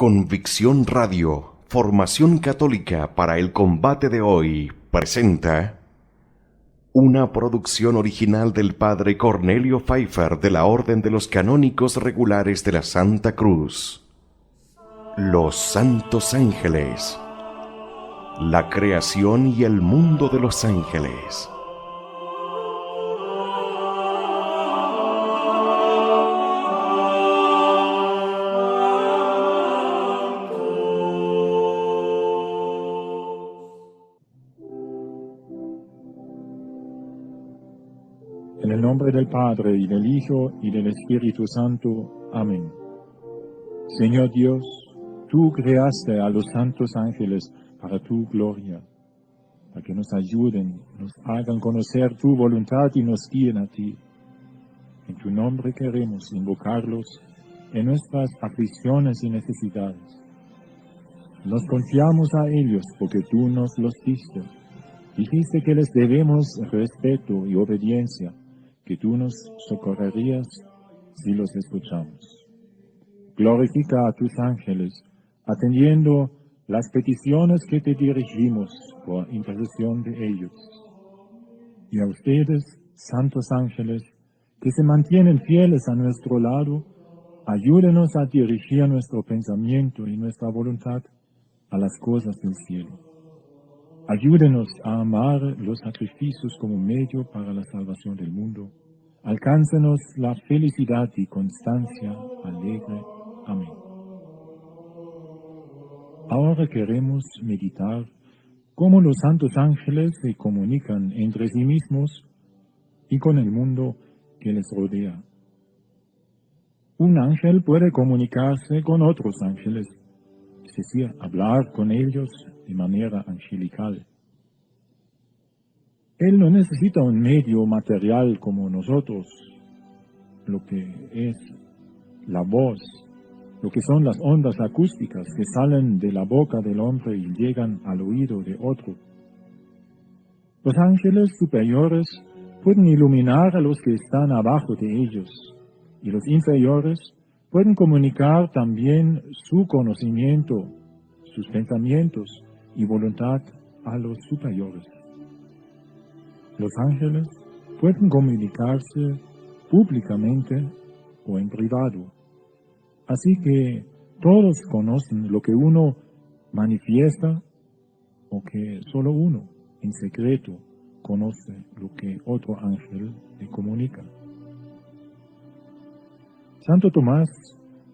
Convicción Radio, formación católica para el combate de hoy, presenta una producción original del Padre Cornelio Pfeiffer de la Orden de los Canónicos Regulares de la Santa Cruz. Los Santos Ángeles. La creación y el mundo de los ángeles. En el nombre del Padre, y del Hijo, y del Espíritu Santo. Amén. Señor Dios, tú creaste a los santos ángeles para tu gloria, para que nos ayuden, nos hagan conocer tu voluntad y nos guíen a ti. En tu nombre queremos invocarlos en nuestras aflicciones y necesidades. Nos confiamos a ellos porque tú nos los diste. Dijiste que les debemos respeto y obediencia, que tú nos socorrerías si los escuchamos. Glorifica a tus ángeles, atendiendo las peticiones que te dirigimos por intercesión de ellos. Y a ustedes, santos ángeles, que se mantienen fieles a nuestro lado, ayúdenos a dirigir nuestro pensamiento y nuestra voluntad a las cosas del cielo. Ayúdenos a amar los sacrificios como medio para la salvación del mundo. Alcáncenos la felicidad y constancia alegre. Amén. Ahora queremos meditar cómo los santos ángeles se comunican entre sí mismos y con el mundo que les rodea. Un ángel puede comunicarse con otros ángeles, es decir, hablar con ellos de manera angelical. Él no necesita un medio material como nosotros, lo que es la voz, lo que son las ondas acústicas que salen de la boca del hombre y llegan al oído de otro. Los ángeles superiores pueden iluminar a los que están abajo de ellos, y los inferiores pueden comunicar también su conocimiento, sus pensamientos y voluntad a los superiores. Los ángeles pueden comunicarse públicamente o en privado. Así que todos conocen lo que uno manifiesta o que solo uno, en secreto, conoce lo que otro ángel le comunica. Santo Tomás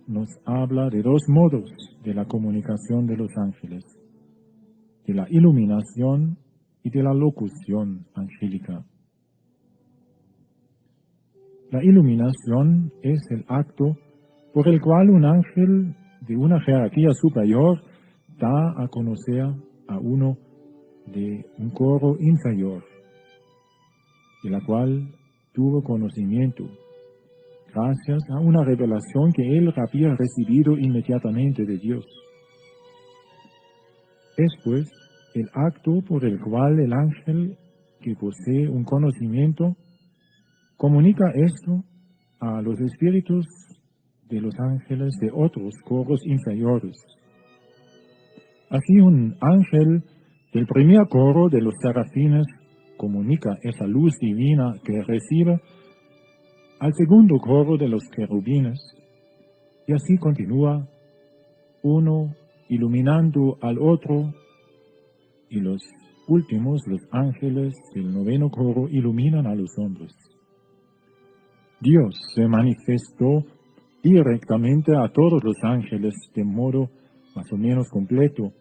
nos habla de dos modos de la comunicación de los ángeles, de la iluminación y de la locución angélica. La iluminación es el acto por el cual un ángel de una jerarquía superior da a conocer a uno de un coro inferior, de la cual tuvo conocimiento, gracias a una revelación que él había recibido inmediatamente de Dios. Es pues el acto por el cual el ángel que posee un conocimiento comunica esto a los espíritus de los ángeles de otros coros inferiores. Así un ángel del primer coro de los serafines comunica esa luz divina que recibe al segundo coro de los querubines, y así continúa, uno iluminando al otro, y los últimos, los ángeles del noveno coro, iluminan a los hombres. Dios se manifestó directamente a todos los ángeles de modo más o menos completo,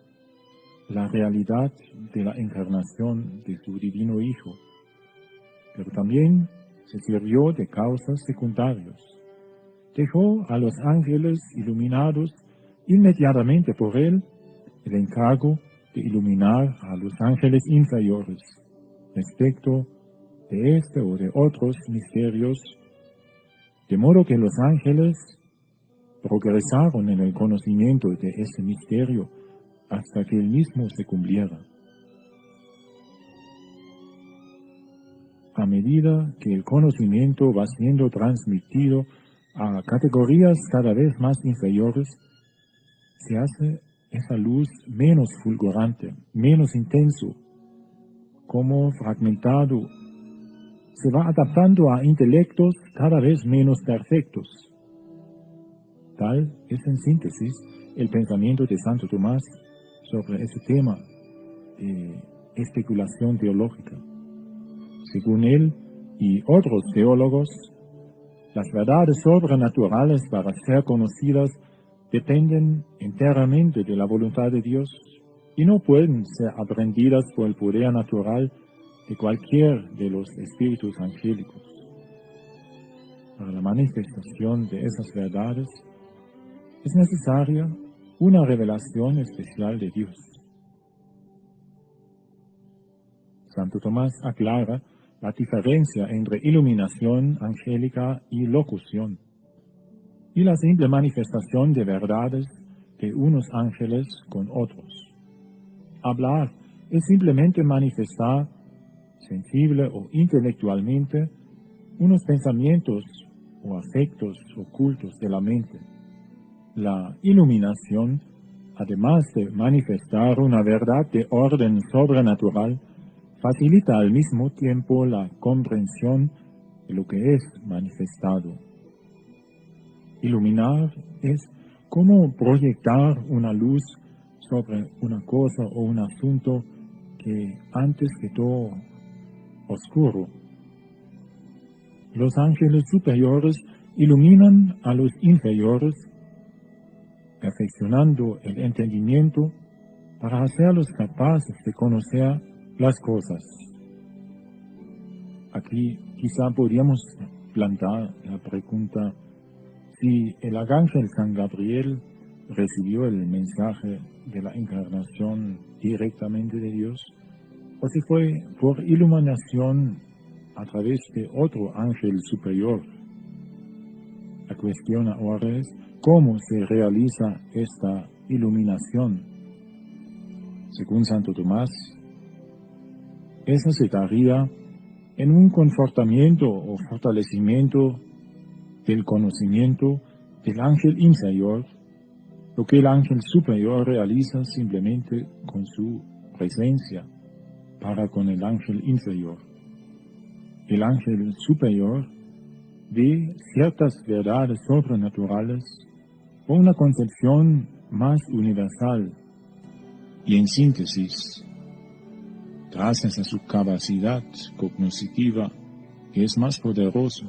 la realidad de la encarnación de su divino Hijo, pero también se sirvió de causas secundarias. Dejó a los ángeles iluminados inmediatamente por él el encargo de iluminar a los ángeles inferiores respecto de este o de otros misterios, de modo que los ángeles progresaron en el conocimiento de ese misterio hasta que el mismo se cumpliera. A medida que el conocimiento va siendo transmitido a categorías cada vez más inferiores, se hace esa luz menos fulgurante, menos intenso, como fragmentado, se va adaptando a intelectos cada vez menos perfectos. Tal es en síntesis el pensamiento de Santo Tomás sobre ese tema de especulación teológica. Según él y otros teólogos, las verdades sobrenaturales para ser conocidas dependen enteramente de la voluntad de Dios y no pueden ser aprendidas por el poder natural de cualquier de los espíritus angélicos. Para la manifestación de esas verdades es necesaria una revelación especial de Dios. Santo Tomás aclara la diferencia entre iluminación angélica y locución, y la simple manifestación de verdades de unos ángeles con otros. Hablar es simplemente manifestar, sensible o intelectualmente, unos pensamientos o afectos ocultos de la mente. La iluminación, además de manifestar una verdad de orden sobrenatural, facilita al mismo tiempo la comprensión de lo que es manifestado. Iluminar es como proyectar una luz sobre una cosa o un asunto que antes quedó oscuro. Los ángeles superiores iluminan a los inferiores, perfeccionando el entendimiento para hacerlos capaces de conocer las cosas. Aquí quizá podríamos plantar la pregunta si el arcángel San Gabriel recibió el mensaje de la encarnación directamente de Dios, o si fue por iluminación a través de otro ángel superior. La cuestión ahora es cómo se realiza esta iluminación. Según Santo Tomás, esa se daría en un confortamiento o fortalecimiento del conocimiento del ángel inferior, lo que el ángel superior realiza simplemente con su presencia para con el ángel inferior. El ángel superior ve ciertas verdades sobrenaturales con una concepción más universal y en síntesis, gracias a su capacidad cognitiva, que es más poderoso,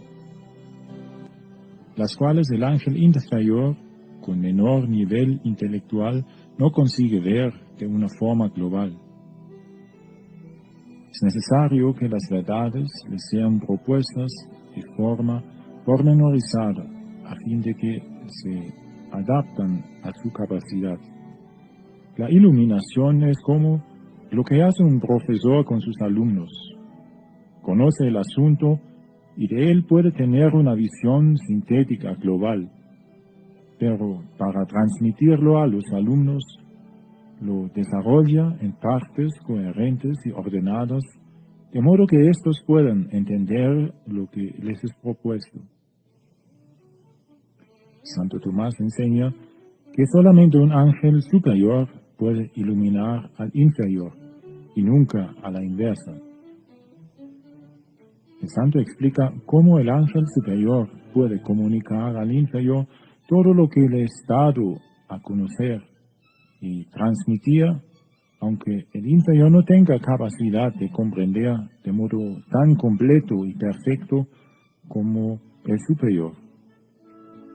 las cuales el ángel inferior, con menor nivel intelectual, no consigue ver de una forma global. Es necesario que las verdades les sean propuestas de forma pormenorizada, a fin de que se adaptan a su capacidad. La iluminación es como lo que hace un profesor con sus alumnos. Conoce el asunto y de él puede tener una visión sintética global, pero para transmitirlo a los alumnos, lo desarrolla en partes coherentes y ordenadas, de modo que éstos puedan entender lo que les es propuesto. Santo Tomás enseña que solamente un ángel superior puede iluminar al inferior y nunca a la inversa. El santo explica cómo el ángel superior puede comunicar al inferior todo lo que le es dado a conocer y transmitir, aunque el inferior no tenga capacidad de comprender de modo tan completo y perfecto como el superior.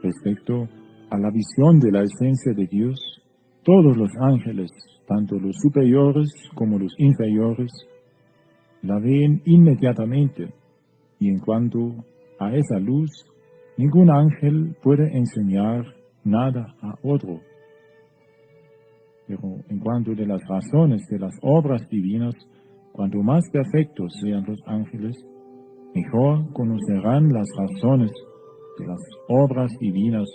Respecto a la visión de la esencia de Dios, todos los ángeles, tanto los superiores como los inferiores, la ven inmediatamente, y en cuanto a esa luz, ningún ángel puede enseñar nada a otro. Pero en cuanto de las razones de las obras divinas, cuanto más perfectos sean los ángeles, mejor conocerán las razones de las obras divinas,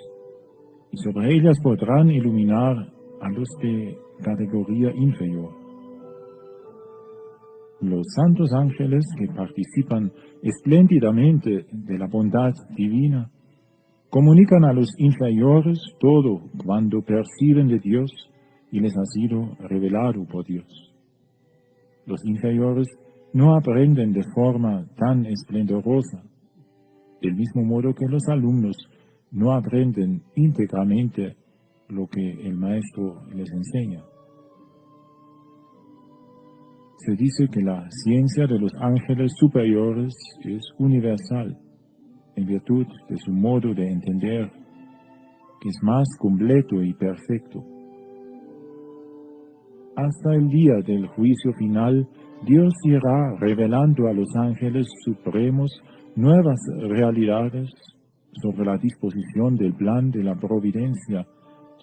y sobre ellas podrán iluminar a los de categoría inferior. Los santos ángeles que participan espléndidamente de la bondad divina comunican a los inferiores todo cuando perciben de Dios y les ha sido revelado por Dios. Los inferiores no aprenden de forma tan esplendorosa, del mismo modo que los alumnos no aprenden íntegramente lo que el maestro les enseña. Se dice que la ciencia de los ángeles superiores es universal, en virtud de su modo de entender, que es más completo y perfecto. Hasta el día del juicio final, Dios irá revelando a los ángeles supremos nuevas realidades sobre la disposición del plan de la providencia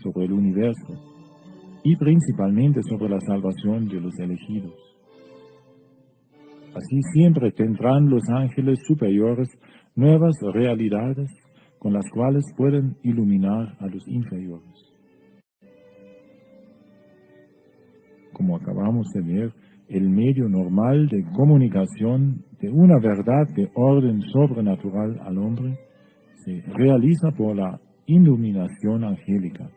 sobre el universo y principalmente sobre la salvación de los elegidos. Así siempre tendrán los ángeles superiores nuevas realidades con las cuales pueden iluminar a los inferiores. Como acabamos de ver, el medio normal de comunicación de una verdad de orden sobrenatural al hombre se realiza por la iluminación angélica.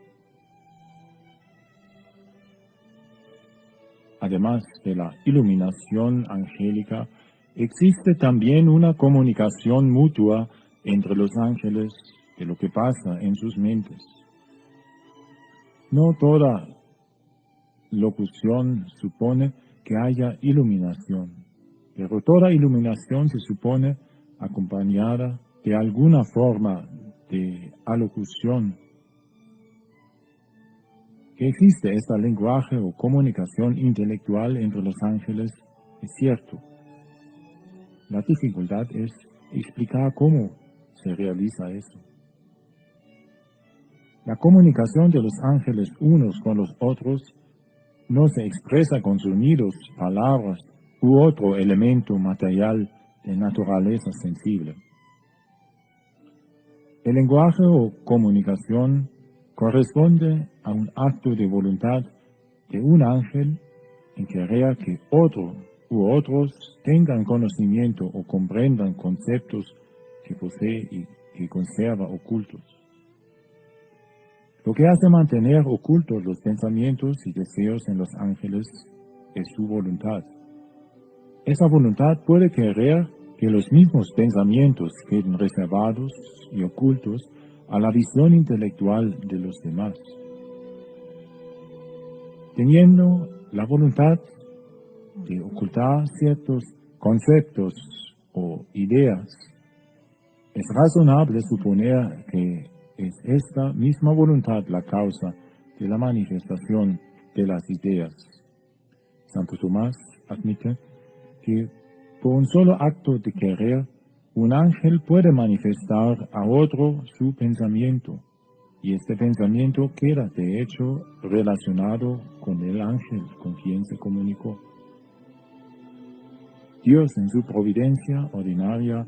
Además de la iluminación angélica, existe también una comunicación mutua entre los ángeles de lo que pasa en sus mentes. No toda locución supone que haya iluminación, pero toda iluminación se supone acompañada de alguna forma de alocución. Que existe este lenguaje o comunicación intelectual entre los ángeles es cierto. La dificultad es explicar cómo se realiza eso. La comunicación de los ángeles unos con los otros no se expresa con sonidos, palabras u otro elemento material de naturaleza sensible. El lenguaje o comunicación corresponde a un acto de voluntad de un ángel en querer que otro u otros tengan conocimiento o comprendan conceptos que posee y que conserva ocultos. Lo que hace mantener ocultos los pensamientos y deseos en los ángeles es su voluntad. Esa voluntad puede querer que los mismos pensamientos queden reservados y ocultos a la visión intelectual de los demás. Teniendo la voluntad de ocultar ciertos conceptos o ideas, es razonable suponer que es esta misma voluntad la causa de la manifestación de las ideas. Santo Tomás admite que por un solo acto de querer, un ángel puede manifestar a otro su pensamiento, y este pensamiento queda de hecho relacionado con el ángel con quien se comunicó. Dios en su providencia ordinaria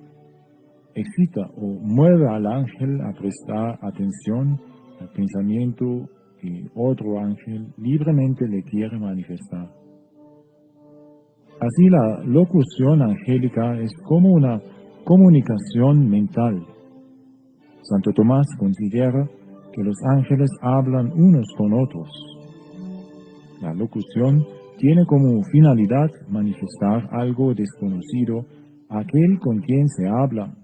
excita o mueve al ángel a prestar atención al pensamiento que otro ángel libremente le quiere manifestar. Así la locución angélica es como una comunicación mental. Santo Tomás considera que los ángeles hablan unos con otros. La locución tiene como finalidad manifestar algo desconocido a aquel con quien se habla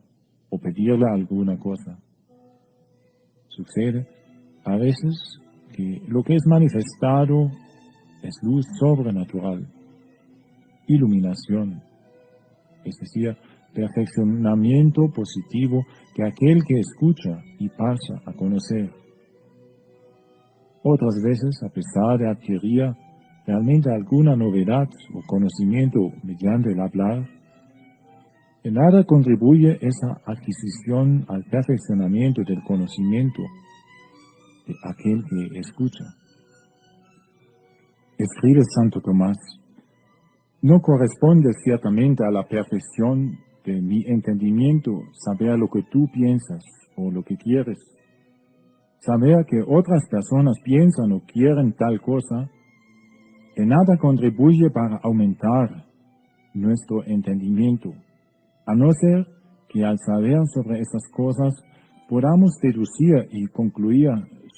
o pedirle alguna cosa. Sucede a veces que lo que es manifestado es luz sobrenatural, iluminación, es decir, perfeccionamiento positivo que aquel que escucha y pasa a conocer. Otras veces, a pesar de adquirir realmente alguna novedad o conocimiento mediante el hablar, en nada contribuye esa adquisición al perfeccionamiento del conocimiento de aquel que escucha. Escribe Santo Tomás: no corresponde ciertamente a la perfección de mi entendimiento saber lo que tú piensas o lo que quieres. Saber que otras personas piensan o quieren tal cosa, en nada contribuye para aumentar nuestro entendimiento, a no ser que al saber sobre esas cosas podamos deducir y concluir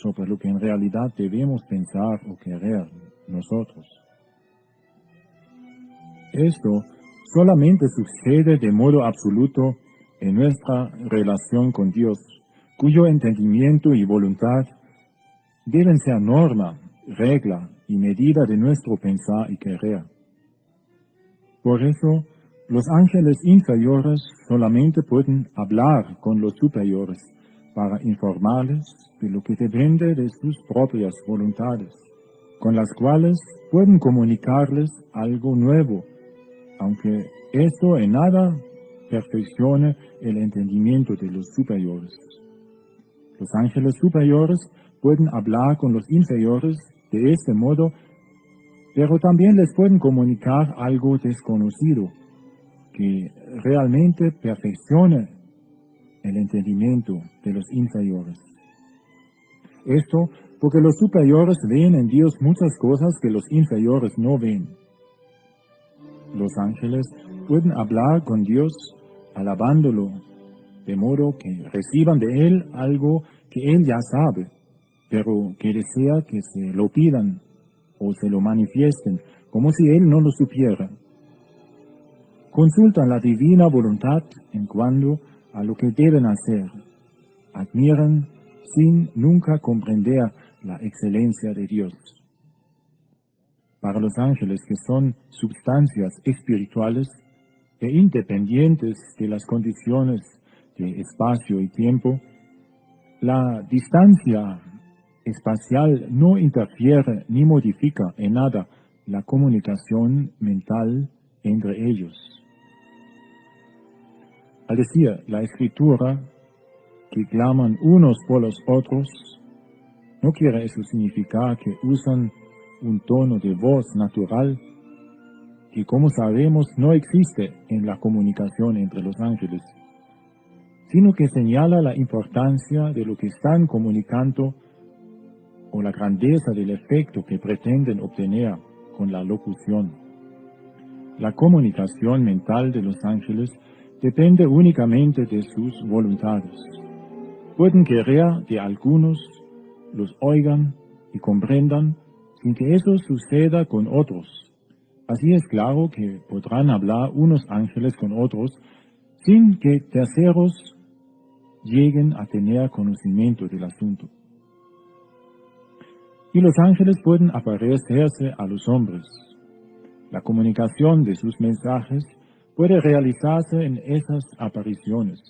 sobre lo que en realidad debemos pensar o querer nosotros. Esto solamente sucede de modo absoluto en nuestra relación con Dios, cuyo entendimiento y voluntad deben ser norma, regla y medida de nuestro pensar y querer. Por eso, los ángeles inferiores solamente pueden hablar con los superiores para informarles de lo que depende de sus propias voluntades, con las cuales pueden comunicarles algo nuevo, aunque esto en nada perfeccione el entendimiento de los superiores. Los ángeles superiores pueden hablar con los inferiores de este modo, pero también les pueden comunicar algo desconocido que realmente perfeccione el entendimiento de los inferiores. Esto porque los superiores ven en Dios muchas cosas que los inferiores no ven. Los ángeles pueden hablar con Dios alabándolo, de modo que reciban de Él algo que Él ya sabe, pero que desea que se lo pidan o se lo manifiesten, como si Él no lo supiera. Consultan la divina voluntad en cuanto a lo que deben hacer. Admiran sin nunca comprender la excelencia de Dios. Para los ángeles, que son substancias espirituales e independientes de las condiciones de espacio y tiempo, la distancia espacial no interfiere ni modifica en nada la comunicación mental entre ellos. Al decir la Escritura que claman unos por los otros, no quiere eso significar que usan un tono de voz natural que, como sabemos, no existe en la comunicación entre los ángeles, sino que señala la importancia de lo que están comunicando o la grandeza del efecto que pretenden obtener con la locución. La comunicación mental de los ángeles depende únicamente de sus voluntades. Pueden querer que algunos los oigan y comprendan sin que eso suceda con otros. Así es claro que podrán hablar unos ángeles con otros sin que terceros lleguen a tener conocimiento del asunto. Y los ángeles pueden aparecerse a los hombres. La comunicación de sus mensajes puede realizarse en esas apariciones.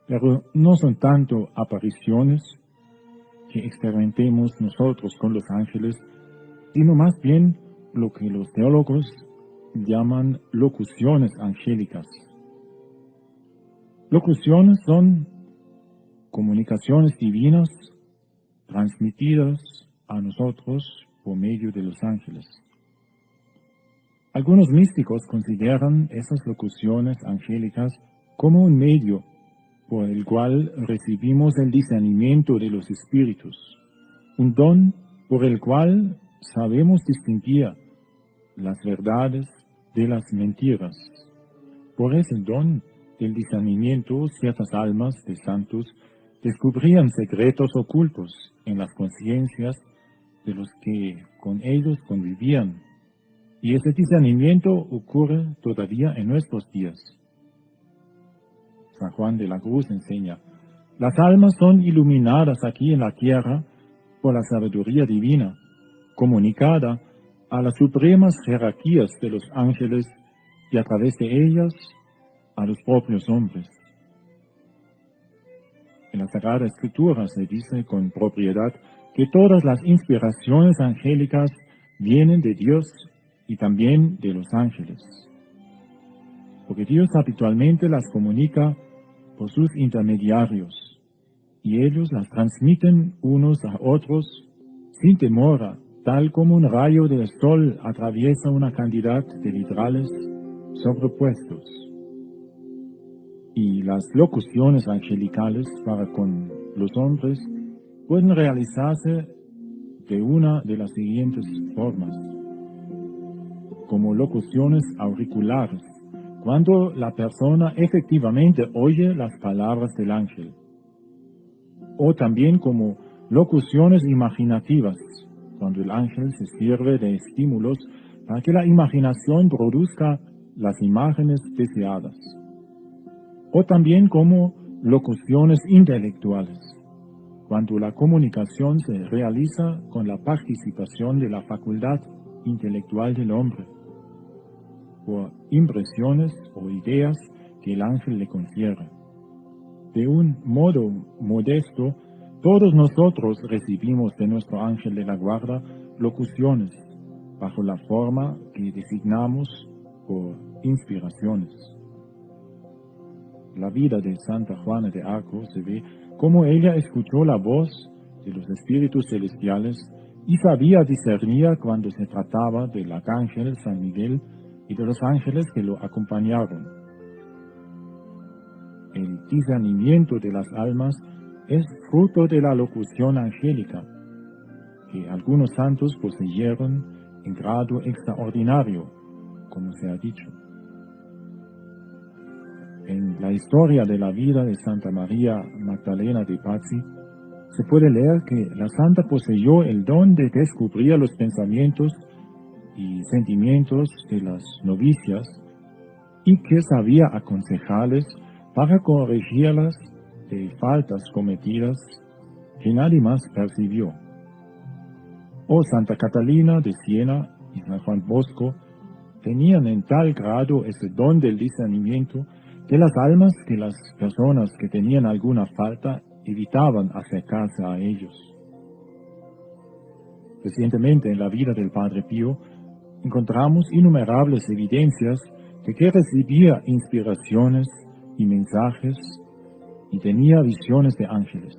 Pero no son tanto apariciones que experimentemos nosotros con los ángeles, sino más bien lo que los teólogos llaman locuciones angélicas. Locuciones son comunicaciones divinas transmitidas a nosotros por medio de los ángeles. Algunos místicos consideran esas locuciones angélicas como un medio por el cual recibimos el discernimiento de los espíritus, un don por el cual sabemos distinguir las verdades de las mentiras. Por ese don del discernimiento, ciertas almas de santos descubrían secretos ocultos en las conciencias de los que con ellos convivían, y ese discernimiento ocurre todavía en nuestros días. San Juan de la Cruz enseña: las almas son iluminadas aquí en la tierra por la sabiduría divina, comunicada a las supremas jerarquías de los ángeles y a través de ellas a los propios hombres. En la Sagrada Escritura se dice con propiedad que todas las inspiraciones angélicas vienen de Dios y también de los ángeles, porque Dios habitualmente las comunica por sus intermediarios, y ellos las transmiten unos a otros sin demora, tal como un rayo del sol atraviesa una cantidad de vitrales sobrepuestos. Y las locuciones angelicales para con los hombres pueden realizarse de una de las siguientes formas: como locuciones auriculares, cuando la persona efectivamente oye las palabras del ángel, o también como locuciones imaginativas, cuando el ángel se sirve de estímulos para que la imaginación produzca las imágenes deseadas, o también como locuciones intelectuales, cuando la comunicación se realiza con la participación de la facultad intelectual del hombre, por impresiones o ideas que el ángel le confiere. De un modo modesto, todos nosotros recibimos de nuestro ángel de la guarda locuciones, bajo la forma que designamos por inspiraciones. La vida de Santa Juana de Arco se ve como ella escuchó la voz de los espíritus celestiales y sabía discernir cuando se trataba del arcángel San Miguel y de los ángeles que lo acompañaron. El discernimiento de las almas es fruto de la locución angélica, que algunos santos poseyeron en grado extraordinario, como se ha dicho. En la historia de la vida de Santa María Magdalena de Pazzi, se puede leer que la santa poseyó el don de descubrir los pensamientos y sentimientos de las novicias y que sabía aconsejarles para corregirlas de faltas cometidas que nadie más percibió. O Santa Catalina de Siena y San Juan Bosco tenían en tal grado ese don del discernimiento de las almas que las personas que tenían alguna falta evitaban acercarse a ellos. Recientemente en la vida del Padre Pío encontramos innumerables evidencias de que recibía inspiraciones y mensajes y tenía visiones de ángeles.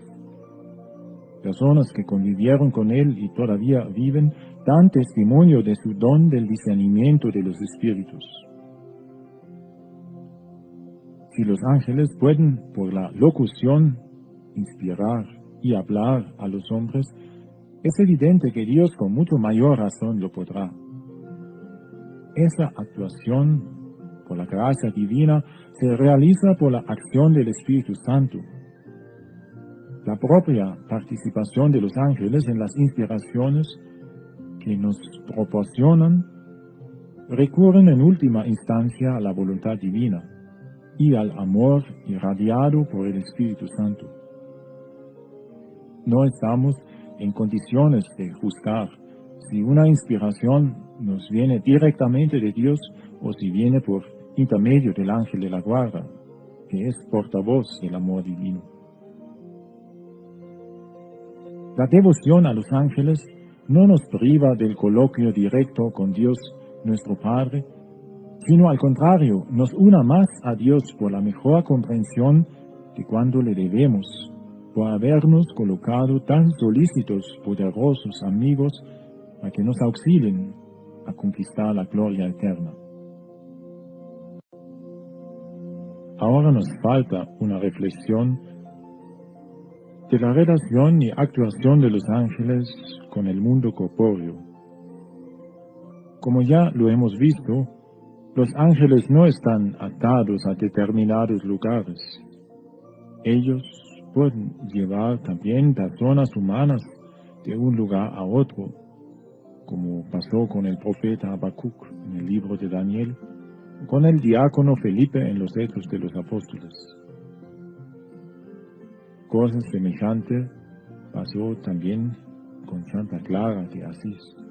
Personas que convivieron con él y todavía viven dan testimonio de su don del discernimiento de los espíritus. Si los ángeles pueden, por la locución, inspirar y hablar a los hombres, es evidente que Dios con mucho mayor razón lo podrá. Esa actuación, por la gracia divina, se realiza por la acción del Espíritu Santo. La propia participación de los ángeles en las inspiraciones que nos proporcionan recurren en última instancia a la voluntad divina y al amor irradiado por el Espíritu Santo. No estamos en condiciones de juzgar si una inspiración nos viene directamente de Dios o si viene por intermedio del ángel de la guarda, que es portavoz del amor divino. La devoción a los ángeles no nos priva del coloquio directo con Dios nuestro Padre, sino al contrario, nos una más a Dios por la mejor comprensión de cuánto le debemos, por habernos colocado tan solícitos, poderosos amigos, a que nos auxilien a conquistar la gloria eterna. Ahora nos falta una reflexión de la relación y actuación de los ángeles con el mundo corpóreo. Como ya lo hemos visto, los ángeles no están atados a determinados lugares. Ellos pueden llevar también personas humanas de un lugar a otro, como pasó con el profeta Habacuc en el libro de Daniel, o con el diácono Felipe en los Hechos de los Apóstoles. Cosa semejante pasó también con Santa Clara de Asís.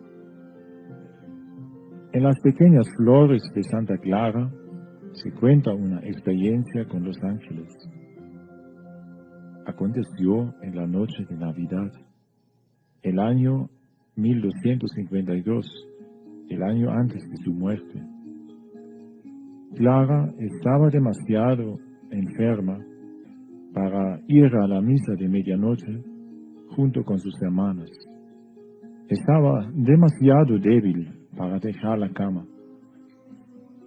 En las pequeñas flores de Santa Clara se cuenta una experiencia con los ángeles. Aconteció en la noche de Navidad, el año 1252, el año antes de su muerte. Clara estaba demasiado enferma para ir a la misa de medianoche junto con sus hermanas. Estaba demasiado débil para dejar la cama.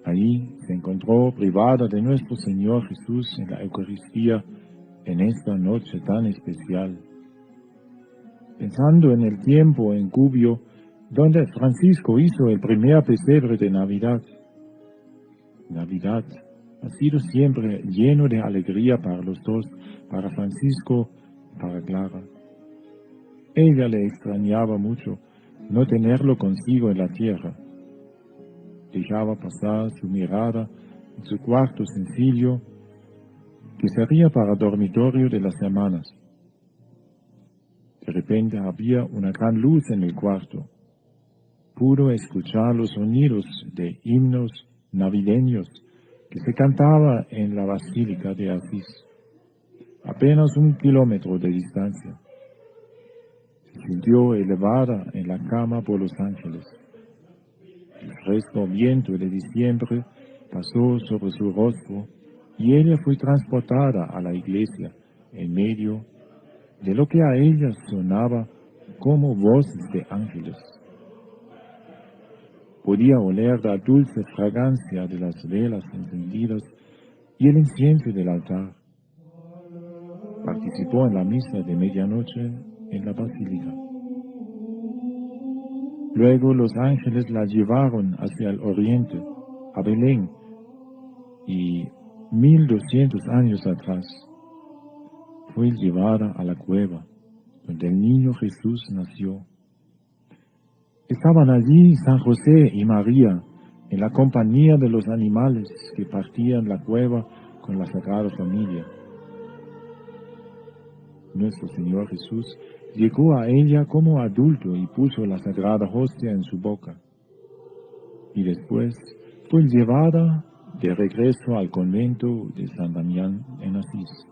Ahí se encontró privada de nuestro Señor Jesús en la Eucaristía en esta noche tan especial. Pensando en el tiempo en Gubbio, donde Francisco hizo el primer pesebre de Navidad, Navidad ha sido siempre lleno de alegría para los dos, para Francisco y para Clara. Ella le extrañaba mucho no tenerlo consigo en la tierra. Dejaba pasar su mirada en su cuarto sencillo, que servía para dormitorio de las hermanas. De repente había una gran luz en el cuarto. Pudo escuchar los sonidos de himnos navideños que se cantaba en la Basílica de Asís, apenas 1 kilómetro de distancia. Se sintió elevada en la cama por los ángeles. El fresco viento de diciembre pasó sobre su rostro y ella fue transportada a la iglesia en medio de lo que a ella sonaba como voces de ángeles. Podía oler la dulce fragancia de las velas encendidas y el incienso del altar. Participó en la misa de medianoche en la basílica. Luego los ángeles la llevaron hacia el oriente, a Belén, y 1200 años atrás fue llevada a la cueva donde el niño Jesús nació. Estaban allí San José y María en la compañía de los animales que partían la cueva con la Sagrada Familia. Nuestro Señor Jesús llegó a ella como adulto y puso la Sagrada Hostia en su boca. Y después fue llevada de regreso al convento de San Damián en Asís.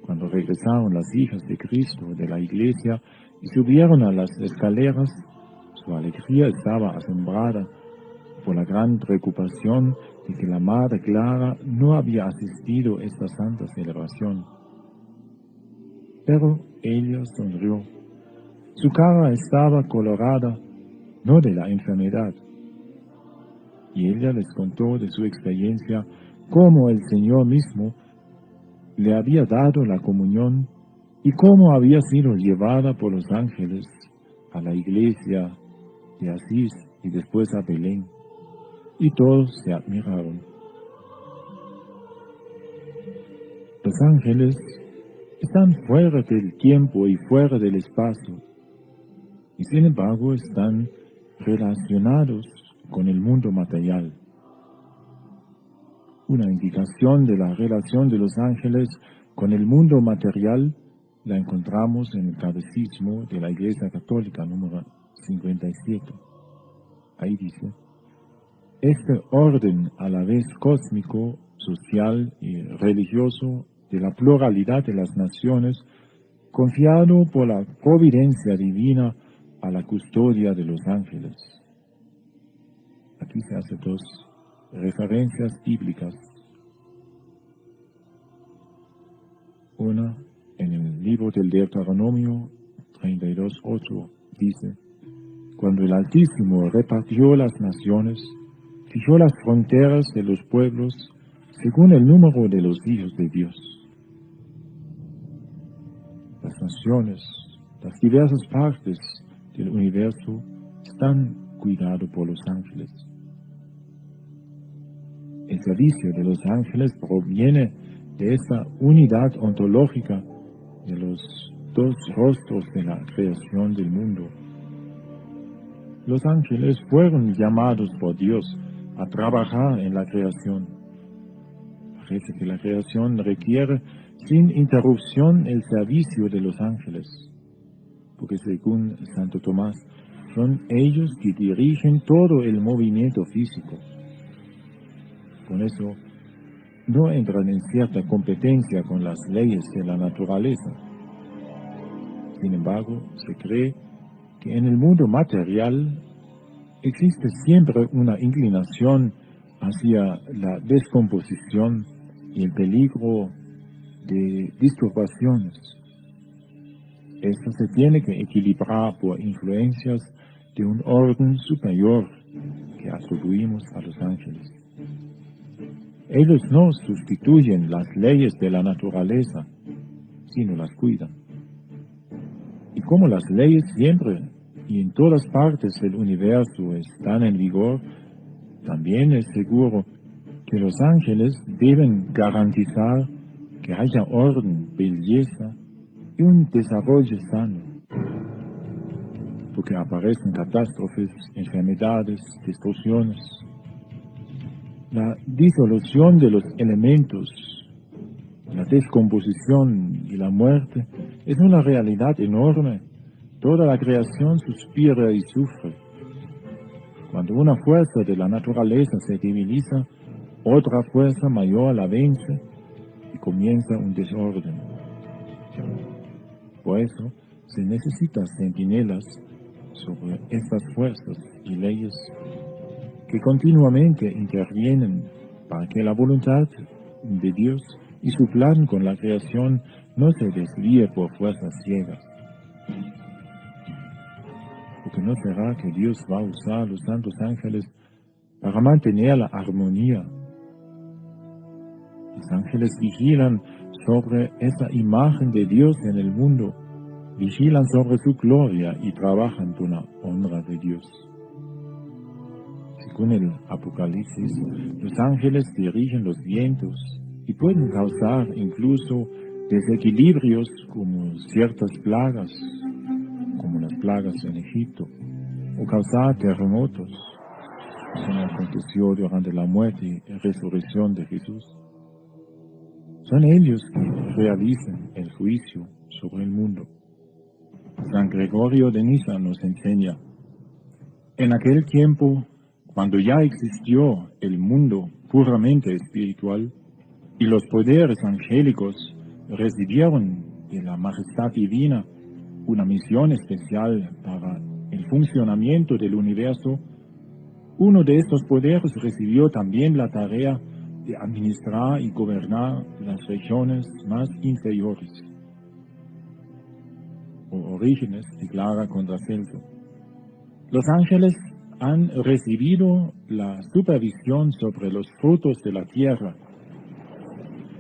Cuando regresaron las hijas de Cristo de la iglesia y subieron a las escaleras, su alegría estaba asombrada por la gran preocupación de que la Madre Clara no había asistido a esta santa celebración. Pero ella sonrió. Su cara estaba colorada, no de la enfermedad. Y ella les contó de su experiencia cómo el Señor mismo le había dado la comunión y cómo había sido llevada por los ángeles a la iglesia de Asís y después a Belén. Y todos se admiraron. Los ángeles están fuera del tiempo y fuera del espacio, y sin embargo están relacionados con el mundo material. Una indicación de la relación de los ángeles con el mundo material la encontramos en el Catecismo de la Iglesia Católica número 57. Ahí dice: este orden a la vez cósmico, social y religioso de la pluralidad de las naciones, confiado por la providencia divina a la custodia de los ángeles. Aquí se hace dos referencias bíblicas. Una en el libro del Deuteronomio 32:8 dice: cuando el Altísimo repartió las naciones, fijó las fronteras de los pueblos según el número de los hijos de Dios. Las naciones, las diversas partes del universo están cuidadas por los ángeles. El servicio de los ángeles proviene de esta unidad ontológica de los dos rostros de la creación del mundo. Los ángeles fueron llamados por Dios a trabajar en la creación. Parece que la creación requiere sin interrupción el servicio de los ángeles, porque según Santo Tomás, son ellos que dirigen todo el movimiento físico. Con eso, no entran en cierta competencia con las leyes de la naturaleza. Sin embargo, se cree que en el mundo material existe siempre una inclinación hacia la descomposición y el peligro de disturbaciones. Esto se tiene que equilibrar por influencias de un orden superior que atribuimos a los ángeles. Ellos no sustituyen las leyes de la naturaleza, sino las cuidan. Y como las leyes siempre y en todas partes del universo están en vigor, También es seguro que los ángeles deben garantizar que haya orden, belleza y un desarrollo sano, porque aparecen catástrofes, enfermedades, destrucciones. La disolución de los elementos, la descomposición y la muerte es una realidad enorme. Toda la creación suspira y sufre. Cuando una fuerza de la naturaleza se debiliza, otra fuerza mayor la vence y comienza un desorden. Por eso se necesitan centinelas sobre estas fuerzas y leyes que continuamente intervienen para que la voluntad de Dios y su plan con la creación no se desvíe por fuerzas ciegas. Porque no será que Dios va a usar a los santos ángeles para mantener la armonía. Los ángeles vigilan sobre esa imagen de Dios en el mundo, vigilan sobre su gloria y trabajan por la honra de Dios. Según el Apocalipsis, los ángeles dirigen los vientos y pueden causar incluso desequilibrios como ciertas plagas, como las plagas en Egipto, o causar terremotos, como aconteció durante la muerte y resurrección de Jesús. Son ellos que realizan el juicio sobre el mundo. San Gregorio de Niza nos enseña: en aquel tiempo, cuando ya existió el mundo puramente espiritual y los poderes angélicos recibieron de la majestad divina una misión especial para el funcionamiento del universo, uno de estos poderes recibió también la tarea de administrar y gobernar las regiones más inferiores. Orígenes declara contra Celso: los ángeles han recibido la supervisión sobre los frutos de la tierra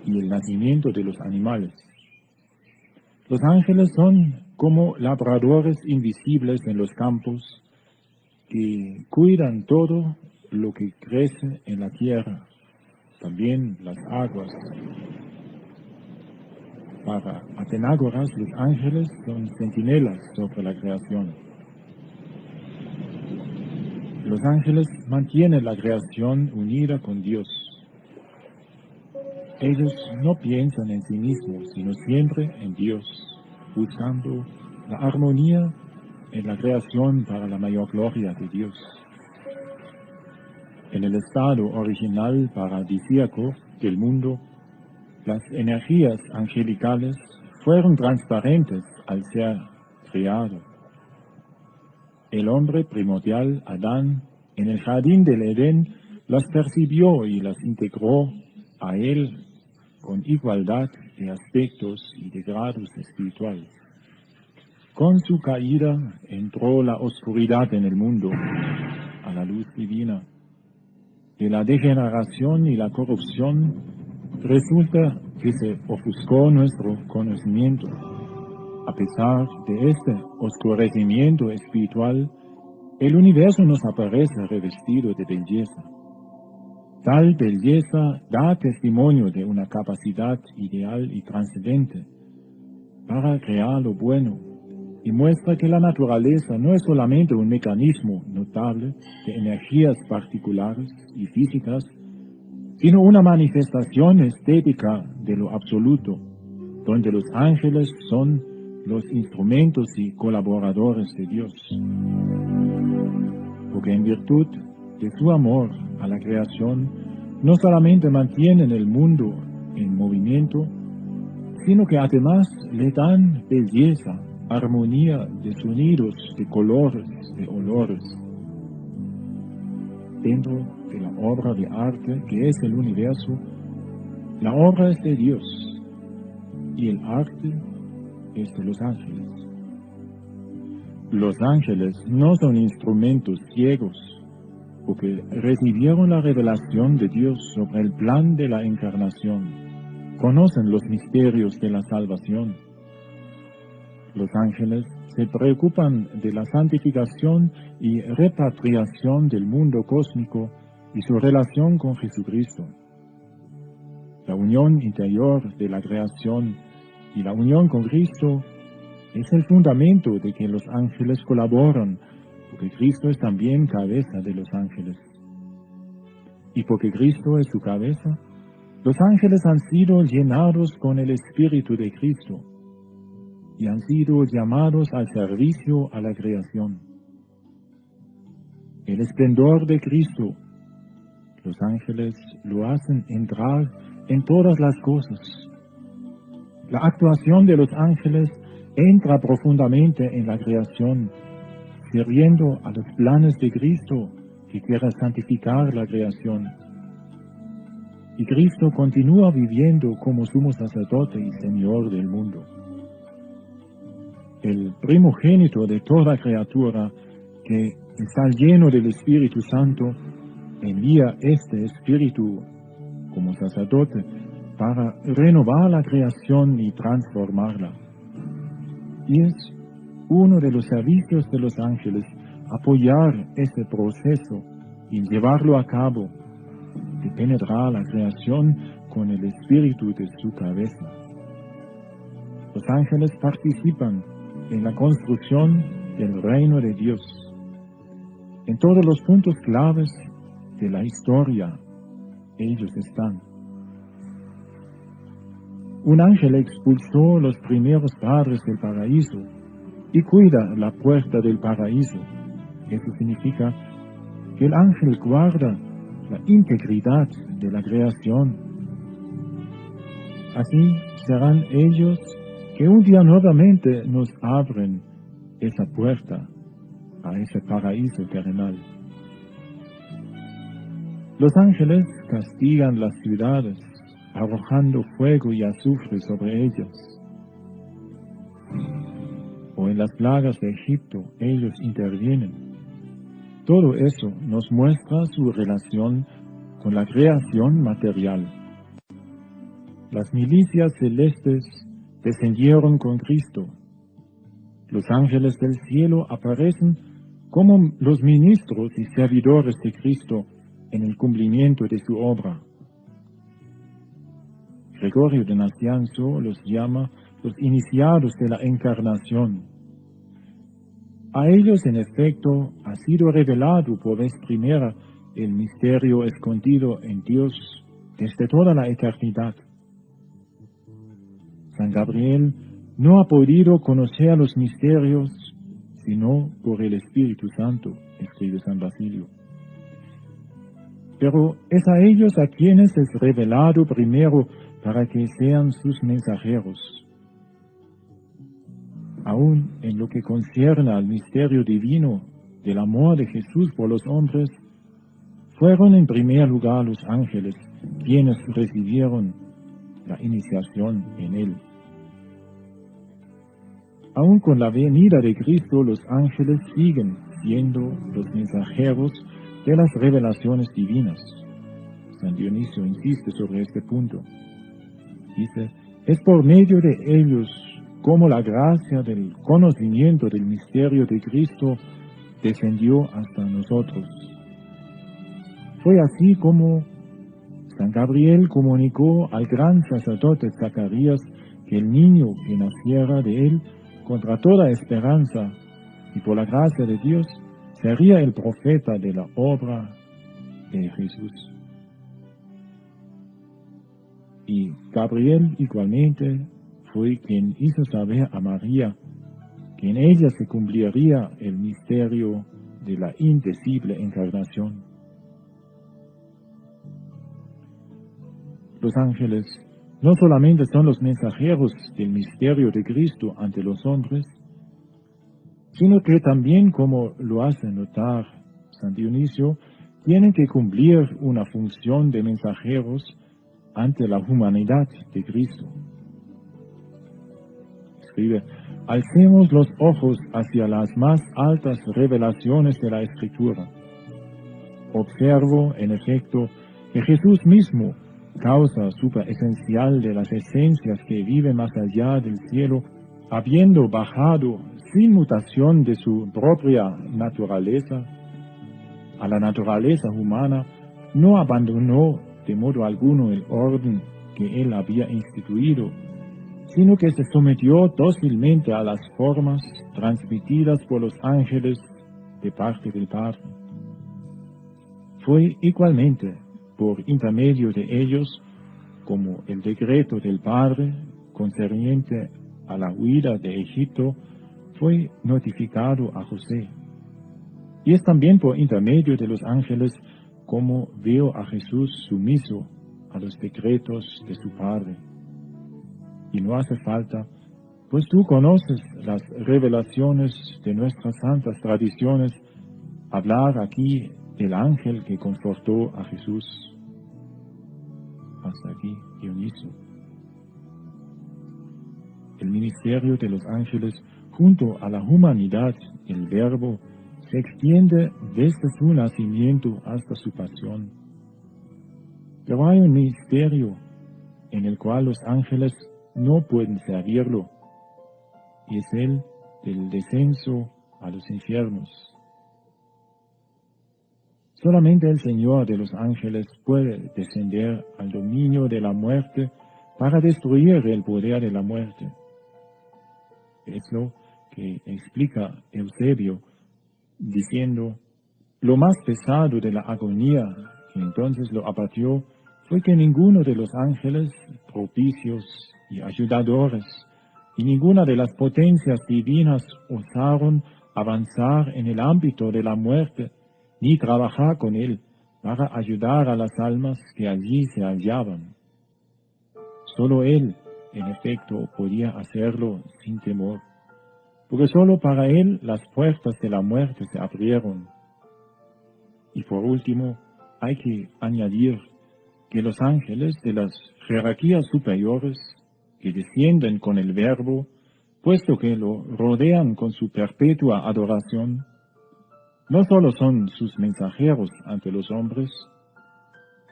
y el nacimiento de los animales. Los ángeles son como labradores invisibles en los campos que cuidan todo lo que crece en la tierra, también las aguas. Para Atenágoras, los ángeles son centinelas sobre la creación. Los ángeles mantienen la creación unida con Dios. Ellos no piensan en sí mismos, sino siempre en Dios, buscando la armonía en la creación para la mayor gloria de Dios. En el estado original paradisíaco del mundo, las energías angelicales fueron transparentes al ser creado. El hombre primordial, Adán, en el jardín del Edén, las percibió y las integró a él con igualdad de aspectos y de grados espirituales. Con su caída entró la oscuridad en el mundo, a la luz divina. De la degeneración y la corrupción resulta que se ofuscó nuestro conocimiento. A pesar de este oscurecimiento espiritual, el universo nos aparece revestido de belleza. Tal belleza da testimonio de una capacidad ideal y trascendente para crear lo bueno y muestra que la naturaleza no es solamente un mecanismo notable de energías particulares y físicas, sino una manifestación estética de lo absoluto, donde los ángeles son los instrumentos y colaboradores de Dios. Porque en virtud de su amor a la creación, no solamente mantienen el mundo en movimiento, sino que además le dan belleza, armonía de sonidos, de colores, de olores. Dentro de la obra de arte que es el universo, la obra es de Dios y el arte es de los ángeles. Los ángeles no son instrumentos ciegos, porque recibieron la revelación de Dios sobre el plan de la encarnación. Conocen los misterios de la salvación. Los ángeles se preocupan de la santificación y repatriación del mundo cósmico y su relación con Jesucristo. La unión interior de la creación y la unión con Cristo es el fundamento de que los ángeles colaboran, porque Cristo es también cabeza de los ángeles. Y porque Cristo es su cabeza, los ángeles han sido llenados con el Espíritu de Cristo y han sido llamados al servicio a la creación. El esplendor de Cristo, los ángeles lo hacen entrar en todas las cosas. La actuación de los ángeles entra profundamente en la creación, sirviendo a los planes de Cristo que quiere santificar la creación. Y Cristo continúa viviendo como sumo sacerdote y Señor del mundo. El primogénito de toda criatura que está lleno del Espíritu Santo envía este Espíritu como sacerdote para renovar la creación y transformarla. Y es uno de los servicios de los ángeles apoyar este proceso y llevarlo a cabo, de penetrar la creación con el espíritu de su cabeza. Los ángeles participan en la construcción del reino de Dios. En todos los puntos claves de la historia, ellos están. Un ángel expulsó los primeros padres del paraíso y cuida la puerta del paraíso. Eso significa que el ángel guarda la integridad de la creación. Así serán ellos que un día nuevamente nos abren esa puerta a ese paraíso terrenal. Los ángeles castigan las ciudades, arrojando fuego y azufre sobre ellas. O en las plagas de Egipto, ellos intervienen. Todo eso nos muestra su relación con la creación material. Las milicias celestes descendieron con Cristo. Los ángeles del cielo aparecen como los ministros y servidores de Cristo en el cumplimiento de su obra. Gregorio de Nacianzo los llama los iniciados de la encarnación. A ellos, en efecto, ha sido revelado por vez primera el misterio escondido en Dios desde toda la eternidad. San Gabriel no ha podido conocer los misterios sino por el Espíritu Santo, escribe San Basilio. Pero es a ellos a quienes es revelado primero para que sean sus mensajeros. Aún en lo que concierne al misterio divino del amor de Jesús por los hombres, fueron en primer lugar los ángeles quienes recibieron la iniciación en él. Aún con la venida de Cristo, los ángeles siguen siendo los mensajeros de las revelaciones divinas. San Dionisio insiste sobre este punto. Dice, es por medio de ellos como la gracia del conocimiento del misterio de Cristo descendió hasta nosotros. Fue así como San Gabriel comunicó al gran sacerdote Zacarías que el niño que naciera de él, contra toda esperanza y por la gracia de Dios, sería el profeta de la obra de Jesús. Y Gabriel igualmente fue quien hizo saber a María que en ella se cumpliría el misterio de la indecible encarnación. Los ángeles no solamente son los mensajeros del misterio de Cristo ante los hombres, sino que también, como lo hace notar San Dionisio, tienen que cumplir una función de mensajeros ante la humanidad de Cristo. Escribe, alcemos los ojos hacia las más altas revelaciones de la Escritura. Observo, en efecto, que Jesús mismo, causa superesencial de las esencias que viven más allá del cielo, habiendo bajado sin mutación de su propia naturaleza a la naturaleza humana, no abandonó de modo alguno el orden que él había instituido, sino que se sometió dócilmente a las formas transmitidas por los ángeles de parte del Padre. Fue igualmente por intermedio de ellos como el decreto del Padre concerniente a la huida de Egipto fue notificado a José. Y es también por intermedio de los ángeles como veo a Jesús sumiso a los decretos de su Padre. Y no hace falta, pues tú conoces las revelaciones de nuestras santas tradiciones, hablar aquí del ángel que confortó a Jesús. Hasta aquí, Dionisio. El ministerio de los ángeles junto a la humanidad, el Verbo, se extiende desde su nacimiento hasta su pasión. Pero hay un misterio en el cual los ángeles no pueden servirlo, y es el del descenso a los infiernos. Solamente el Señor de los ángeles puede descender al dominio de la muerte para destruir el poder de la muerte. Es lo que explica Eusebio, diciendo, lo más pesado de la agonía que entonces lo abatió fue que ninguno de los ángeles propicios y ayudadores y ninguna de las potencias divinas osaron avanzar en el ámbito de la muerte ni trabajar con él para ayudar a las almas que allí se hallaban. Solo él, en efecto, podía hacerlo sin temor, porque solo para él las puertas de la muerte se abrieron. Y por último, hay que añadir que los ángeles de las jerarquías superiores, que descienden con el Verbo, puesto que lo rodean con su perpetua adoración, no solo son sus mensajeros ante los hombres,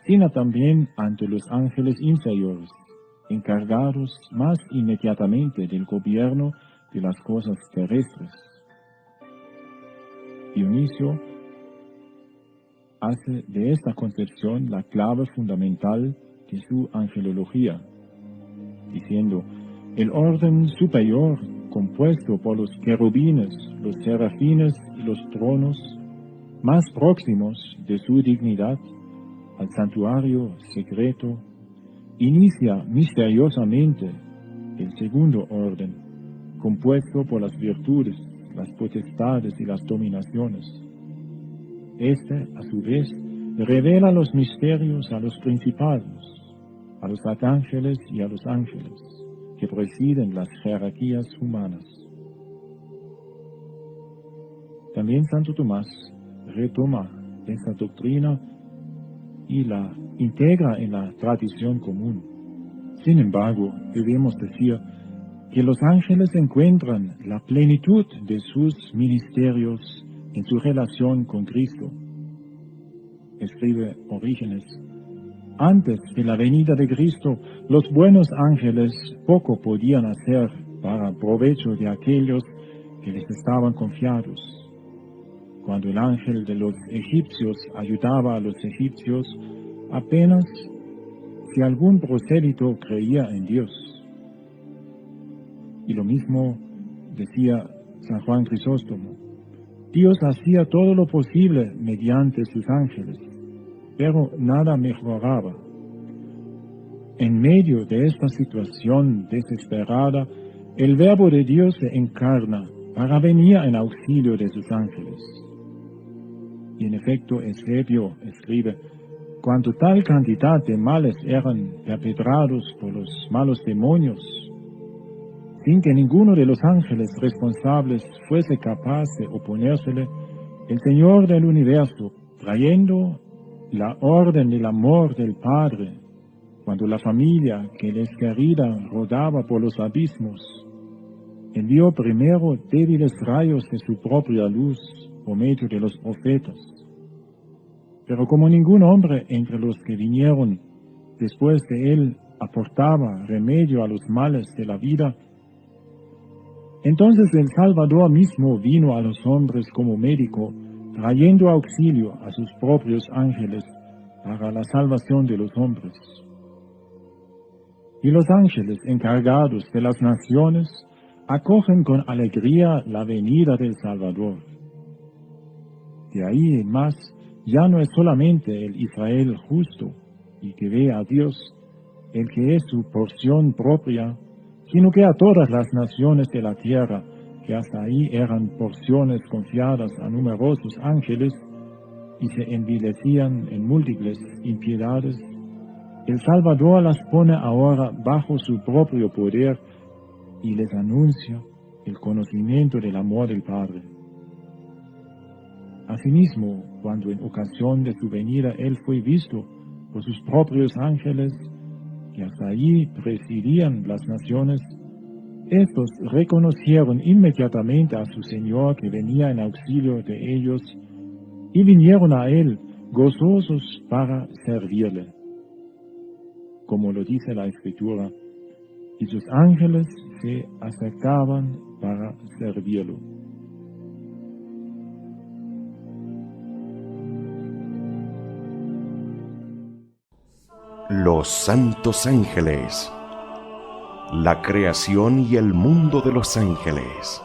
sino también ante los ángeles inferiores, encargados más inmediatamente del gobierno de las cosas terrestres. Dionisio hace de esta concepción la clave fundamental de su angelología, diciendo, el orden superior compuesto por los querubines, los serafines y los tronos, más próximos de su dignidad al santuario secreto, inicia misteriosamente el segundo orden, compuesto por las virtudes, las potestades y las dominaciones. Este, a su vez, revela los misterios a los principados, a los arcángeles y a los ángeles, que presiden las jerarquías humanas. También Santo Tomás retoma esta doctrina y la integra en la tradición común. Sin embargo, debemos decir que los ángeles encuentran la plenitud de sus ministerios en su relación con Cristo. Escribe Orígenes, antes de la venida de Cristo, los buenos ángeles poco podían hacer para provecho de aquellos que les estaban confiados. Cuando el ángel de los egipcios ayudaba a los egipcios, apenas si algún prosélito creía en Dios. Y lo mismo decía San Juan Crisóstomo. Dios hacía todo lo posible mediante sus ángeles, pero nada mejoraba. En medio de esta situación desesperada, el Verbo de Dios se encarna para venir en auxilio de sus ángeles. Y en efecto, Eusebio escribe, cuando tal cantidad de males eran perpetrados por los malos demonios, sin que ninguno de los ángeles responsables fuese capaz de oponérsele, el Señor del universo, trayendo la orden del amor del Padre, cuando la familia que les querida rodaba por los abismos, envió primero débiles rayos de su propia luz por medio de los profetas. Pero como ningún hombre entre los que vinieron después de él aportaba remedio a los males de la vida, entonces el Salvador mismo vino a los hombres como médico, trayendo auxilio a sus propios ángeles, para la salvación de los hombres. Y los ángeles encargados de las naciones acogen con alegría la venida del Salvador. De ahí en más, ya no es solamente el Israel justo y que ve a Dios, el que es su porción propia, sino que a todas las naciones de la tierra, que hasta ahí eran porciones confiadas a numerosos ángeles y se envilecían en múltiples impiedades, el Salvador las pone ahora bajo su propio poder y les anuncia el conocimiento del amor del Padre. Asimismo, cuando en ocasión de su venida Él fue visto por sus propios ángeles, que hasta allí presidían las naciones, estos reconocieron inmediatamente a su Señor que venía en auxilio de ellos y vinieron a Él gozosos para servirle. Como lo dice la Escritura, y sus ángeles se acercaban para servirlo. Los santos ángeles, la creación y el mundo de los ángeles.